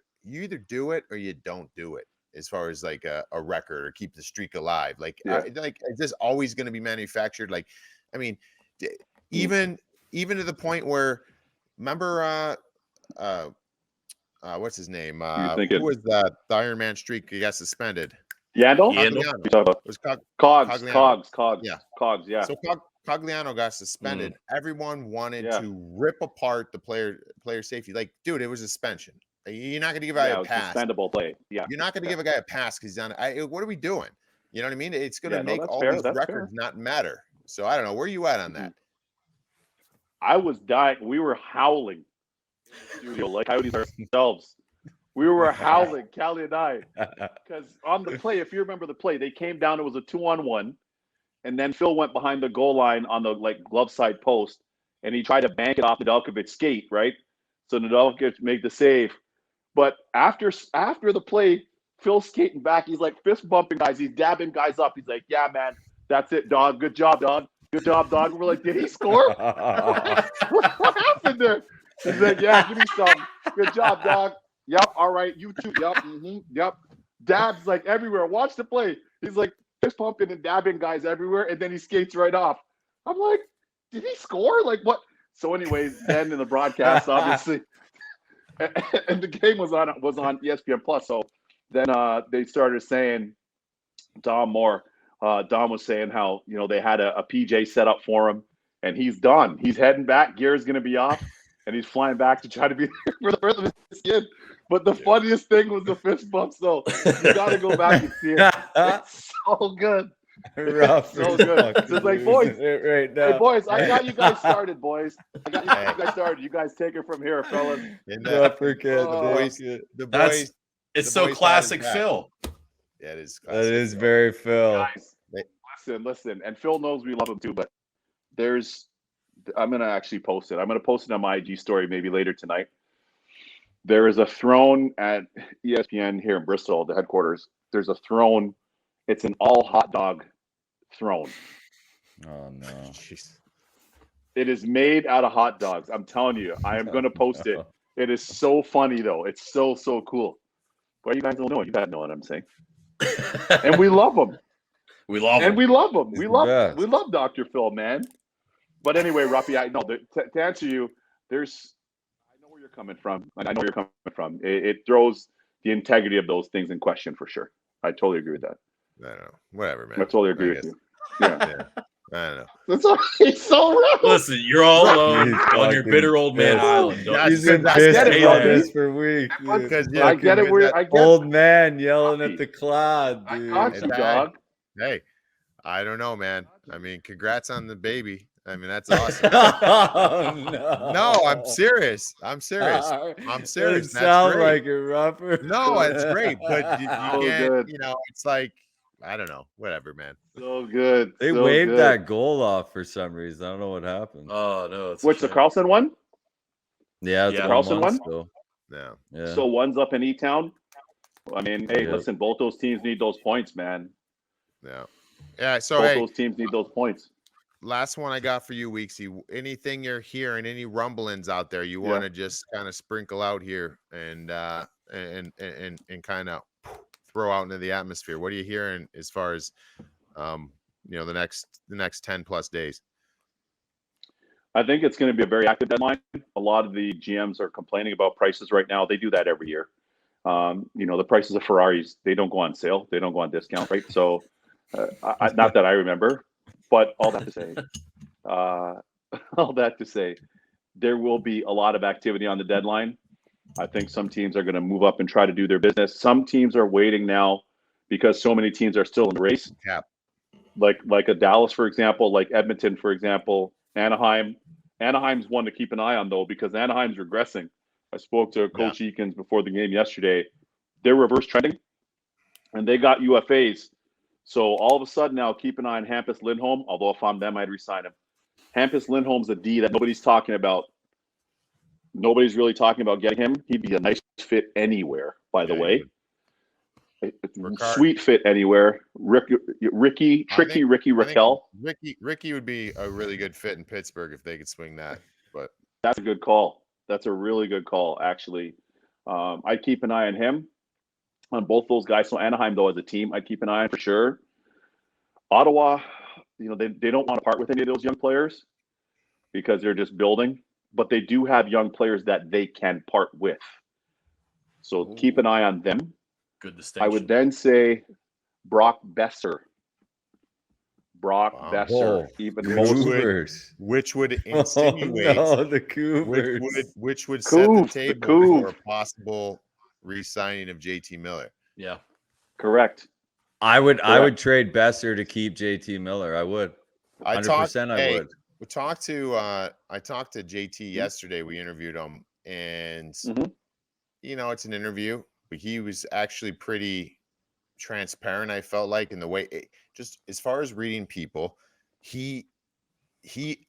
or you don't do it. As far as like a record or keep the streak alive, like, is this always going to be manufactured? Like, I mean, even to the point where, remember, what's his name? Who was the Iron Man streak? He got suspended. Yandel? It was Cogs. Yeah. Cogs, yeah. So Cogliano got suspended. Everyone wanted to rip apart the player safety. Like, dude, it was a suspension. You're not going to give a guy a pass. Suspendable play. Yeah. You're not going to give a guy a pass because he's on. What are we doing? You know what I mean? It's going to make all these records not matter. So I don't know. Where are you at on that? I was dying. We were howling. Studio, like coyotes ourselves. We were howling, Callie and I, because on the play, if you remember the play, they came down. It was a 2-on-1, and then Phil went behind the goal line on the glove side post, and he tried to bank it off Nedeljkovic's skate, right? So Nedeljkovic made the save, but after the play, Phil's skating back. He's like fist bumping guys. He's dabbing guys up. He's like, "Yeah, man, that's it, dog. Good job, dog. Good job, dog." And we're like, "Did he score? what happened there?" He's like, "Yeah, give me some. Good job, dog. Yep, all right, you too. Yep, yep." Dabs like everywhere. Watch the play. He's like fist pumping and dabbing guys everywhere, and then he skates right off. I'm like, did he score? Like, what? So, anyways, then in the broadcast, obviously, and the game was on ESPN Plus. So then they started saying, Dom was saying how they had a PJ set up for him, and he's done. He's heading back. Gear's gonna be off. And he's flying back to try to be there for the birth of his kid. But the funniest thing was the fist bumps, though. You got to go back and see it. It's so good. It's so good. So it's like, boys, right now. Hey, boys, I got you guys started, boys. I got you guys started. You guys take it from here, fellas. The boys. It's so classic Phil. Yeah, it is. That is very Phil. Guys, listen. And Phil knows we love him, too. But I'm going to actually post it. I'm going to post it on my IG story maybe later tonight. There is a throne at ESPN here in Bristol, the headquarters. There's a throne. It's an all hot dog throne. Oh, no. Jeez. It is made out of hot dogs. I'm telling you, I am going to post it. It is so funny, though. It's so cool. Well, you guys don't know it. You guys know what I'm saying. And we love him. We love him. We love Dr. Phil, man. But anyway, Ruffy, to answer you, I know where you're coming from. It throws the integrity of those things in question for sure. I totally agree with that. I don't know. Whatever, man. I totally agree with you. Yeah. I don't know. It's so real. Listen, you're all alone on your bitter old man island. He's been pissed about this for weeks. I get it. Old man yelling at the cloud, dude. I got you, dog. Hey, I don't know, man. I mean, congrats on the baby. I mean, that's awesome. No, I'm serious. It sounds like it, Robert. No, it's great, but you can't. It's like, I don't know. Whatever, man. So good. They waved that goal off for some reason. I don't know what happened. Oh no! Which the Carlson one? Yeah, the Carlson one. Still. Yeah. So one's up in E-Town. I mean, hey, listen, both those teams need those points, man. Yeah. So both those teams need those points. Last one I got for you, Weeksy. Anything you're hearing, any rumblings out there you want to just kind of sprinkle out here and kind of throw out into the atmosphere? What are you hearing as far as the next 10 plus days? I think it's going to be a very active deadline. A lot of the GMs are complaining about prices right now. They do that every year. The prices of Ferraris, they don't go on sale. They don't go on discount, right? So, not that I remember, but all that to say, there will be a lot of activity on the deadline. I think some teams are going to move up and try to do their business. Some teams are waiting now because so many teams are still in the race. Cap. Like a Dallas, for example, like Edmonton, for example, Anaheim. Anaheim's one to keep an eye on, though, because Anaheim's regressing. I spoke to Coach Eakins before the game yesterday. They're reverse trending, and they got UFAs. So all of a sudden now, keep an eye on Hampus Lindholm, although if I'm them, I'd resign him. Hampus Lindholm's a D that nobody's talking about. Nobody's really talking about getting him. He'd be a nice fit anywhere, by the way. Sweet fit anywhere. Ricky Raquel. Ricky would be a really good fit in Pittsburgh if they could swing that. But that's a good call. That's a really good call, actually. I'd keep an eye on him, on both those guys. So Anaheim, though, as a team, I'd keep an eye on for sure. Ottawa, they don't want to part with any of those young players because they're just building. But they do have young players that they can part with. So keep an eye on them. Good distinction. I would then say Brock Besser. Besser, even more. Which would insinuate the Cougars. Which would set the table for a possible re-signing of JT Miller. Yeah. Correct. I would trade Besser to keep JT Miller. I would. 100% I would. I talked to JT yesterday. We interviewed him, and it's an interview, but he was actually pretty transparent. I felt like in the way, just as far as reading people, he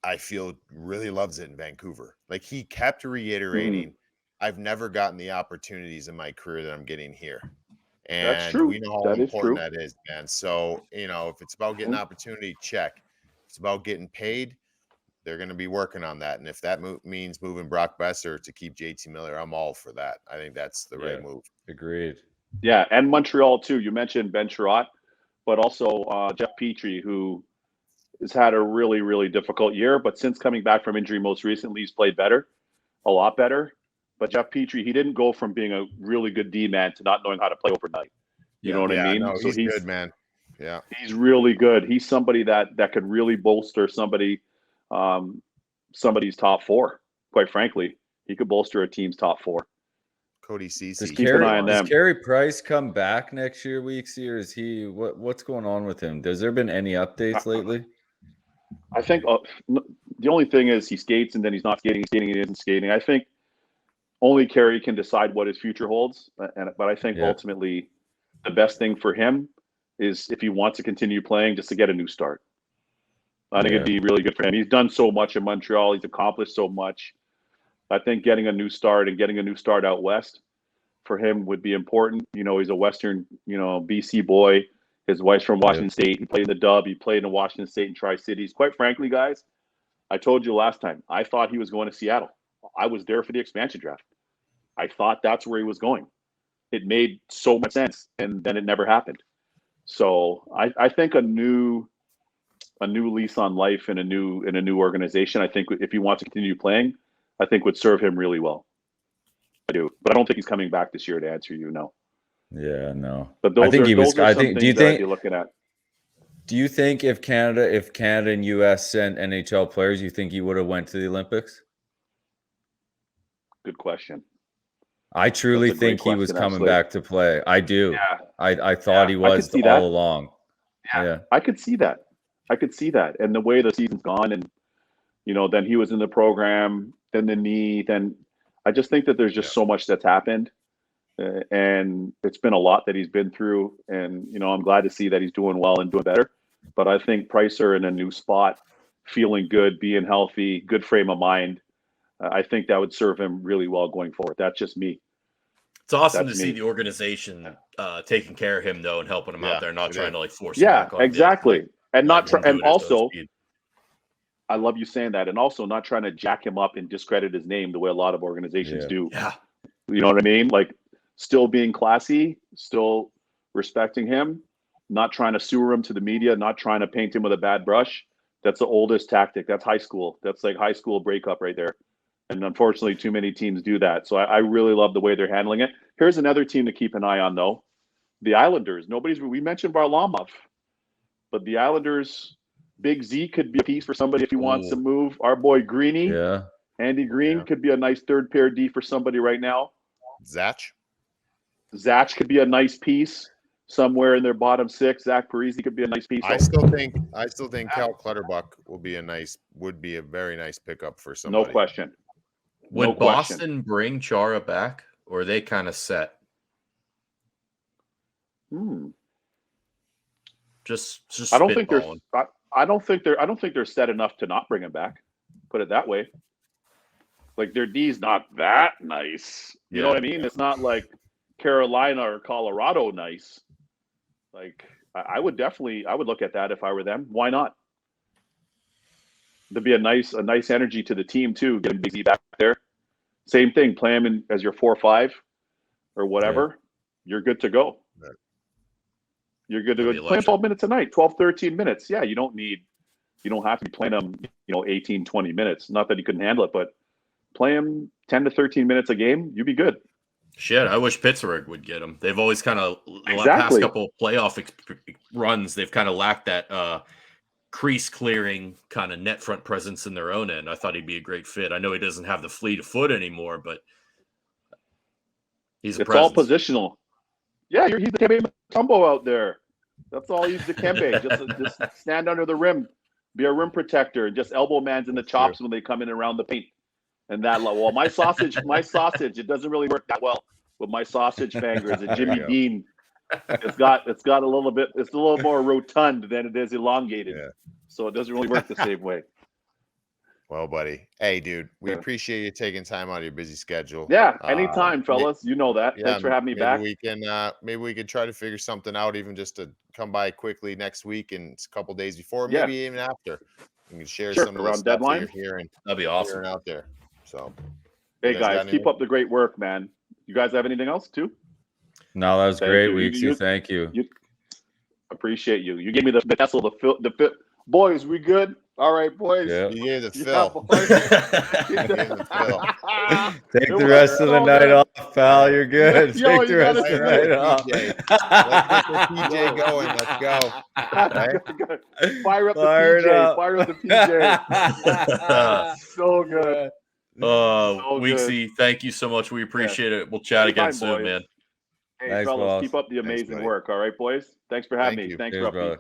I feel really loves it in Vancouver. Like he kept reiterating, I've never gotten the opportunities in my career that I'm getting here. And that's true. We know how important that is, man. So, if it's about getting opportunity, check. If it's about getting paid, they're going to be working on that. And if that means moving Brock Besser to keep JT Miller, I'm all for that. I think that's the right move. Agreed. Yeah, and Montreal, too. You mentioned Ben Sherratt, but also Jeff Petry, who has had a really, really difficult year. But since coming back from injury most recently, he's played better, a lot better. But Jeff Petry, he didn't go from being a really good D-man to not knowing how to play overnight. You know what I mean? No, so he's good, man. Yeah. He's really good. He's somebody that could really bolster somebody's top four, quite frankly. He could bolster a team's top four. Cody Ceci. Just keep an eye on them. Does Carey Price come back next year, Weeksy, or is he what's going on with him? Has there been any updates lately? I think the only thing is he skates and then he's not skating, and he isn't skating. I think only Carey can decide what his future holds. But I think ultimately the best thing for him is if he wants to continue playing, just to get a new start. I think it'd be really good for him. He's done so much in Montreal. He's accomplished so much. I think getting a new start out west for him would be important. He's a Western, BC boy. His wife's from Washington State. He played in the Dub. He played in Washington State and Tri-Cities. Quite frankly, guys, I told you last time, I thought he was going to Seattle. I was there for the expansion draft. I thought that's where he was going. It made so much sense, and then it never happened. So I think a new lease on life in a new organization, I think if he wants to continue playing, I think would serve him really well. I do, but I don't think he's coming back this year. To answer you, no. Yeah, no. But those he was. I think. Do you think you're looking at? Do you think if Canada and US sent NHL players, you think he would have went to the Olympics? Good question. I truly think he was coming back to play. I do. Yeah. I thought he was all along. Yeah, I could see that. And the way the season's gone, and then he was in the program, then the knee, then I just think that there's just so much that's happened, and it's been a lot that he's been through. And I'm glad to see that he's doing well and doing better. But I think Pricer in a new spot, feeling good, being healthy, good frame of mind, I think that would serve him really well going forward. That's just me. It's awesome to see the organization taking care of him though and helping him out there, not trying to force him back on. Exactly. And also, I love you saying that, and also not trying to jack him up and discredit his name the way a lot of organizations do. Yeah. You know what I mean? Like still being classy, still respecting him, not trying to sewer him to the media, not trying to paint him with a bad brush. That's the oldest tactic. That's high school. That's like high school breakup right there. And unfortunately, too many teams do that. So I really love the way they're handling it. Here's another team to keep an eye on, though. The Islanders. We mentioned Varlamov, but the Islanders, Big Z could be a piece for somebody if he wants to move. Our boy Greeny, Andy Green could be a nice third pair D for somebody right now. Zach could be a nice piece somewhere in their bottom six. Zach Parise could be a nice piece. I still think Cal Clutterbuck would be a very nice pickup for somebody. No question. Would Boston bring Chara back, or are they kind of set? Just I don't think they're set enough to not bring him back. Put it that way. Like their D's not that nice. You know what I mean? It's not like Carolina or Colorado nice. Like I would look at that if I were them. Why not? There'd be a nice energy to the team too. Getting Big Z back there. Same thing. Play him in as your 4-5 or whatever. You're good to go. Right. You're good to go. Play 12 minutes a night, 12, 13 minutes. Yeah, you don't have to be playing them, 18, 20 minutes. Not that he couldn't handle it, but play him 10 to 13 minutes a game. You'd be good. Shit, I wish Pittsburgh would get him. They've always kind of past couple playoff runs. They've kind of lacked that crease clearing kind of net front presence in their own end. I thought he'd be a great fit. I know he doesn't have the fleet of foot anymore, but it's all positional. Yeah, he's the Kembe Mutombo out there. That's all he's the Kembe. just stand under the rim, be a rim protector, and just elbow mans in the chops when they come in around the paint. And that, well, my sausage, it doesn't really work that well with my sausage fingers. And Jimmy Dean, it's got a little bit, it's a little more rotund than it is elongated. Yeah. So it doesn't really work the same way. Well, buddy. Hey, dude, we appreciate you taking time out of your busy schedule. Yeah, anytime, fellas. You know that. Thanks for having me back. Maybe we can try to figure something out, even just to come by quickly next week and a couple days before, maybe even after. We can share some of the stuff deadline. You're hearing. That'd be awesome out there. So, hey guys, keep up the great work, man. You guys have anything else too? No, that was great, Weeksy. Thank you. Appreciate you. You gave me the Kessel, the fit. Boys, we good? All right, boys. Yeah. You gave the fill. Take the rest of the night off, pal. You're good. Take the rest of the night off. Let's get the PJ going. Let's go. Right. Fire up the PJ. Fire up the PJ. So good. Weeksy, thank you so much. We appreciate it. We'll chat again soon, man. Hey, fellas, keep up the amazing work. All right, boys. Thanks for having me. Thanks, Ruffy.